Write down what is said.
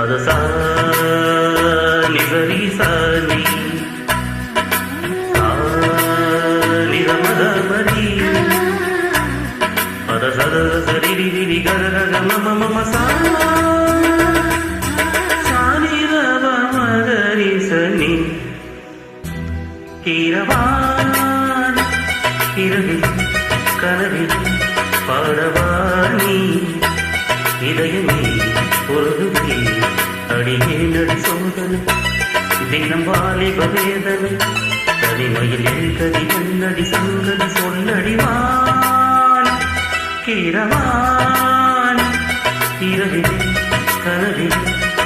பதசா நிசரி சாணி நிரமதமரி பதசத சரி ரிரி கரக மம மம சாணி ரவ மகரி சனி கீரவான் இரவில் கனவில் பாடவாணி இதயமே பொருதுவே அடியே நடி சோதனை தினம் வாலிப வேதனை தனிமையில் எழுகதி கண்ணடி சங்கதி சொல்லடிவான் கீரவான் இரவில் கனவில்